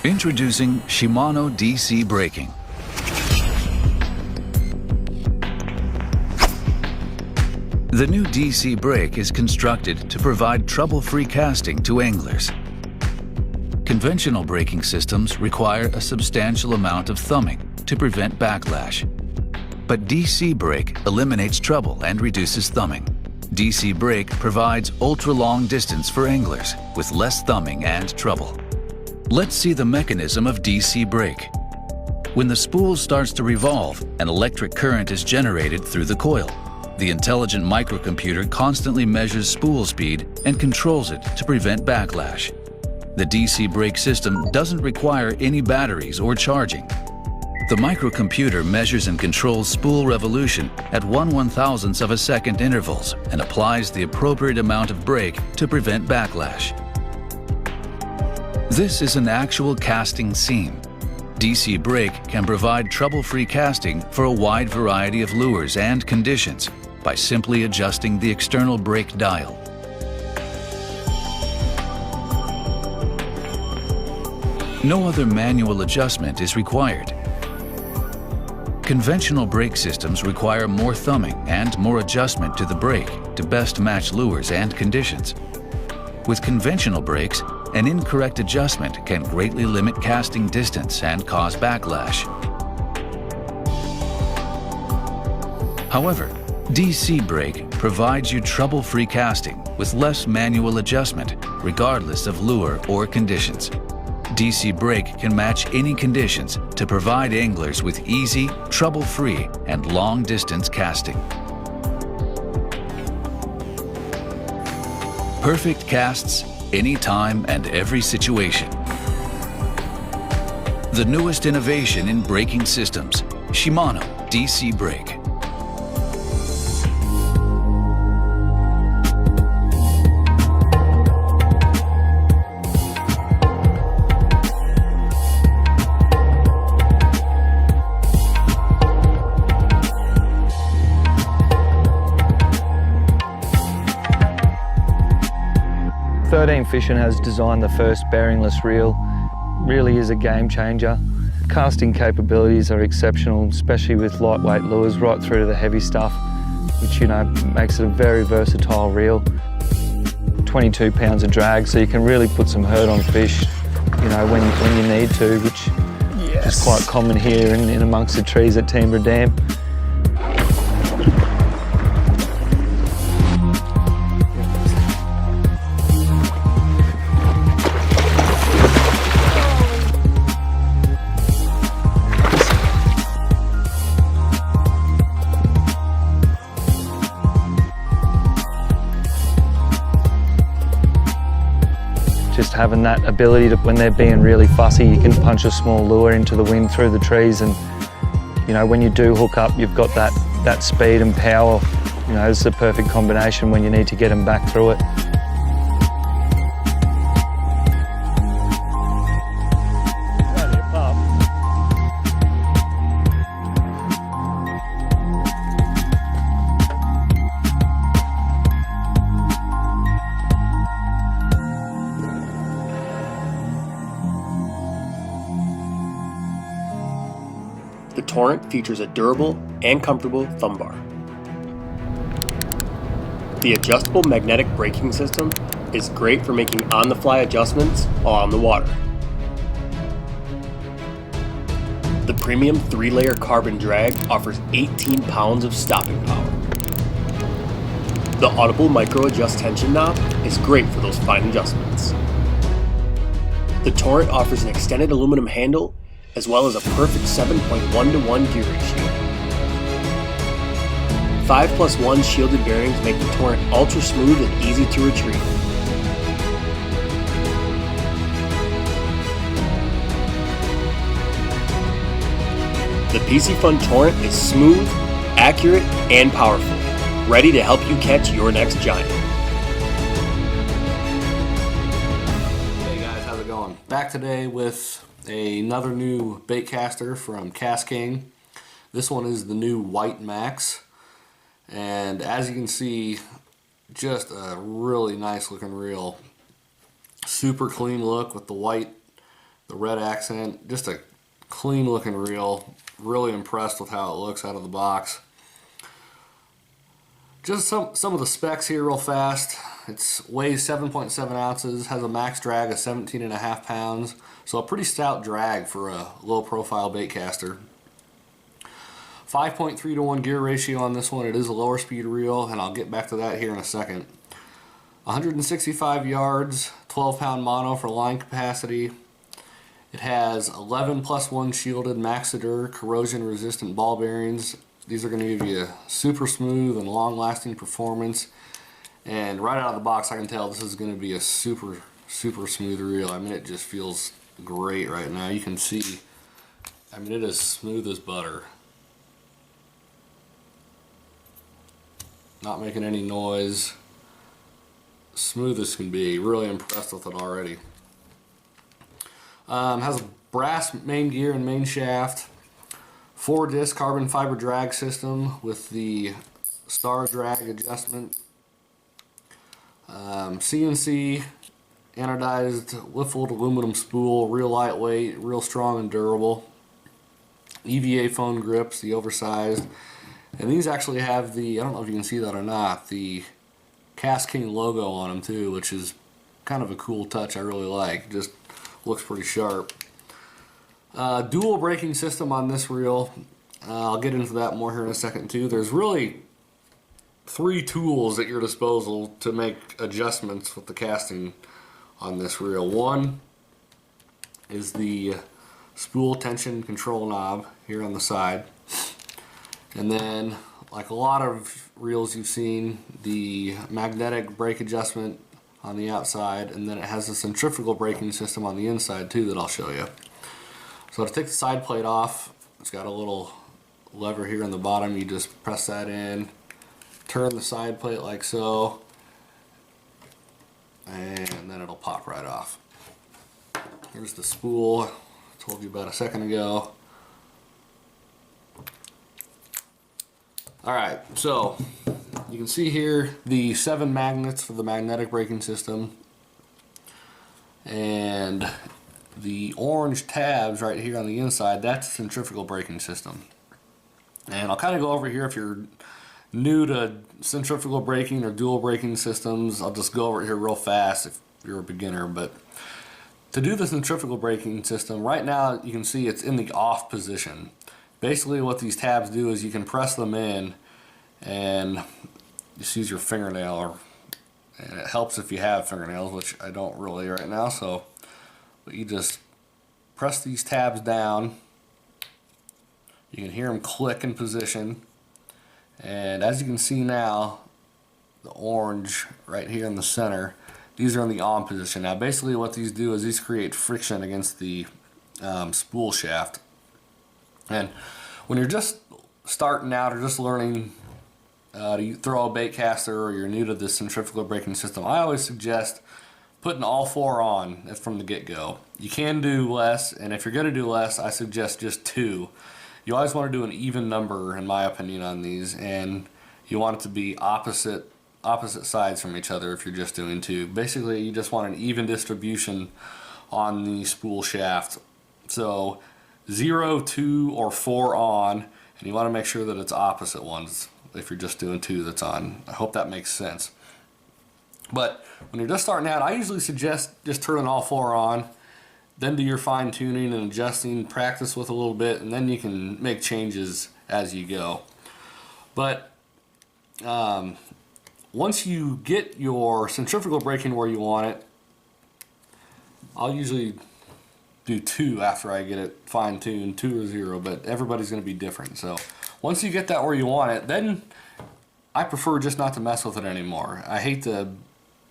Introducing Shimano DC Braking. The new DC brake is constructed to provide trouble-free casting to anglers. Conventional braking systems require a substantial amount of thumbing to prevent backlash. But DC brake eliminates trouble and reduces thumbing. DC brake provides ultra-long distance for anglers with less thumbing and trouble. Let's see the mechanism of DC brake. When the spool starts to revolve, an electric current is generated through the coil. The intelligent microcomputer constantly measures spool speed and controls it to prevent backlash. The DC brake system doesn't require any batteries or charging. The microcomputer measures and controls spool revolution at 1/1000th of a second intervals and applies the appropriate amount of brake to prevent backlash. This is an actual casting scene. DC brake can provide trouble-free casting for a wide variety of lures and conditions by simply adjusting the external brake dial. No other manual adjustment is required. Conventional brake systems require more thumbing and more adjustment to the brake to best match lures and conditions. With conventional brakes, an incorrect adjustment can greatly limit casting distance and cause backlash. However, DC brake provides you trouble-free casting with less manual adjustment, regardless of lure or conditions. DC brake can match any conditions to provide anglers with easy, trouble-free, and long-distance casting. Perfect casts anytime and every situation. The newest innovation in braking systems, Shimano DC brake. Fishing has designed the first bearingless reel. Really is a game changer. Casting capabilities are exceptional, especially with lightweight lures right through to the heavy stuff, which makes it a very versatile reel. 22 pounds of drag, so you can really put some hurt on fish, when you need to, which is quite common here in amongst the trees at Timber Dam. Just having that ability to, when they're being really fussy, you can punch a small lure into the wind through the trees, and when you do hook up, you've got that speed and power. It's the perfect combination when you need to get them back through it. The Torrent features a durable and comfortable thumb bar. The adjustable magnetic braking system is great for making on-the-fly adjustments while on the water. The premium 3-layer carbon drag offers 18 pounds of stopping power. The audible micro-adjust tension knob is great for those fine adjustments. The Torrent offers an extended aluminum handle as well as a perfect 7.1:1 gear ratio. 5+1 shielded bearings make the Torrent ultra smooth and easy to retrieve. The Piscifun Torrent is smooth, accurate, and powerful, ready to help you catch your next giant. Hey guys, how's it going? Back today with another new Baitcaster from KastKing. This one is the new White Max, and as you can see, just a really nice looking reel. Super clean look with the white the red accent, just a clean looking reel. Really impressed with how it looks out of the box. Just some of the specs here real fast. It weighs 7.7 ounces, has a max drag of 17.5 pounds, so a pretty stout drag for a low profile baitcaster. 5.3 to 1 gear ratio on this one. It is a lower speed reel, and I'll get back to that here in a second. 165 yards, 12 pound mono for line capacity. It has 11 +1 shielded Maxidor corrosion resistant ball bearings. These are going to give you super smooth and long lasting performance. And right out of the box I can tell this is going to be a super smooth reel. I mean, it just feels great right now. You can see, I mean, it is smooth as butter. Not making any noise. Smooth as can be. Really impressed with it already. Has a brass main gear and main shaft. 4-disc carbon fiber drag system with the star drag adjustment. CNC anodized liffled aluminum spool, real lightweight, real strong and durable. EVA phone grips, the oversized. And these actually have the, I don't know if you can see that or not, the KastKing logo on them too, which is kind of a cool touch I really like. Just looks pretty sharp. Dual braking system on this reel. I'll get into that more here in a second too. There's really 3 tools at your disposal to make adjustments with the casting on this reel. One is the spool tension control knob here on the side. And then, like a lot of reels you've seen, the magnetic brake adjustment on the outside, and then it has a centrifugal braking system on the inside too that I'll show you. So to take the side plate off, it's got a little lever here on the bottom. You just press that in, turn the side plate like so, and then it'll pop right off. Here's the spool I told you about a second ago. Alright, so you can see here the 7 magnets for the magnetic braking system, and the orange tabs right here on the inside, that's the centrifugal braking system. And I'll kind of go over here if you're new to centrifugal braking or dual braking systems. I'll just go over it here real fast if you're a beginner. But to do the centrifugal braking system, right now you can see it's in the off position. Basically what these tabs do is you can press them in and just use your fingernail, and it helps if you have fingernails, which I don't really right now. So but you just press these tabs down. You can hear them click in position, and as you can see now, the orange right here in the center, these are in the on position. Now basically what these do is these create friction against the spool shaft. And when you're just starting out or just learning to throw a baitcaster, or you're new to this centrifugal braking system, I always suggest putting all 4 on from the get-go. You can do less, and if you're going to do less, I suggest just 2. You always want to do an even number, in my opinion, on these, and you want it to be opposite sides from each other if you're just doing 2. Basically, you just want an even distribution on the spool shaft. So 0, 2, or 4 on, and you want to make sure that it's opposite ones if you're just doing 2 that's on. I hope that makes sense. But when you're just starting out, I usually suggest just turning all 4 on, then do your fine tuning and adjusting, practice with a little bit, and then you can make changes as you go. But once you get your centrifugal braking where you want it, I'll usually do 2 after I get it fine tuned, 2 or 0, but everybody's going to be different. So once you get that where you want it, then I prefer just not to mess with it anymore. I hate to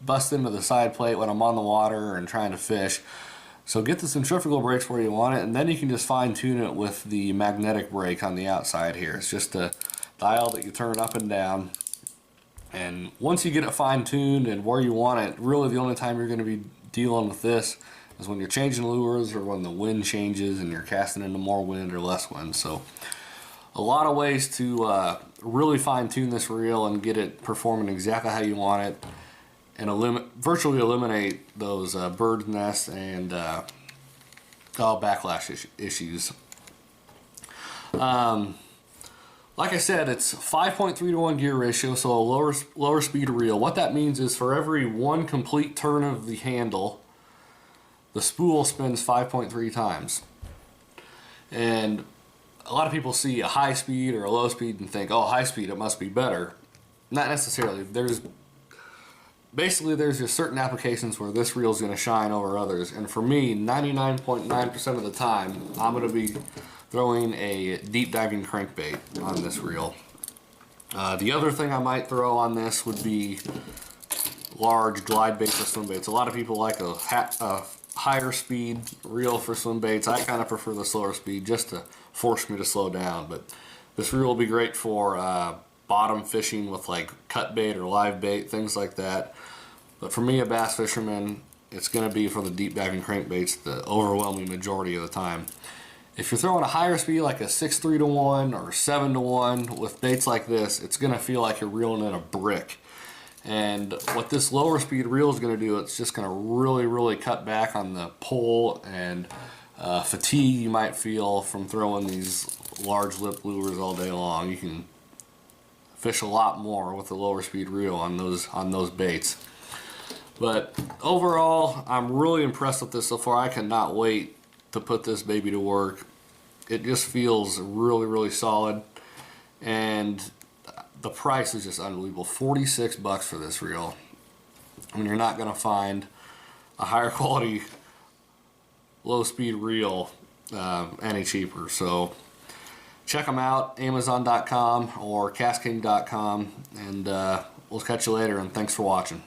bust into the side plate when I'm on the water and trying to fish. So get the centrifugal brakes where you want it, and then you can just fine tune it with the magnetic brake on the outside here. It's just a dial that you turn up and down. And once you get it fine tuned and where you want it, really the only time you're going to be dealing with this is when you're changing lures or when the wind changes and you're casting into more wind or less wind. So a lot of ways to really fine tune this reel and get it performing exactly how you want it, and virtually eliminate those bird's nests and backlash issues. Like I said, it's 5.3 to 1 gear ratio, so a lower speed reel. What that means is for every one complete turn of the handle, the spool spins 5.3 times. And a lot of people see a high speed or a low speed and think, oh, high speed, it must be better. Not necessarily. There's just certain applications where this reel is going to shine over others. And for me, 99.9% of the time, I'm going to be throwing a deep diving crankbait on this reel. The other thing I might throw on this would be large glide baits for swim baits. A lot of people like a higher speed reel for swim baits. I kind of prefer the slower speed just to force me to slow down. But this reel will be great for bottom fishing with like cut bait or live bait, things like that. But for me, a bass fisherman, it's going to be for the deep diving crankbaits the overwhelming majority of the time. If you're throwing a higher speed like a 6.3 to 1 or 7 to 1 with baits like this, it's going to feel like you're reeling in a brick. And what this lower speed reel is going to do, it's just going to really cut back on the pull and fatigue you might feel from throwing these large lip lures all day long. You can fish a lot more with the lower speed reel on those baits. But overall, I'm really impressed with this so far. I cannot wait to put this baby to work. It just feels really solid, and the price is just unbelievable. 46 bucks for this reel. I mean, you're not going to find a higher quality low speed reel any cheaper. So check them out, Amazon.com or KastKing.com, and we'll catch you later, and thanks for watching.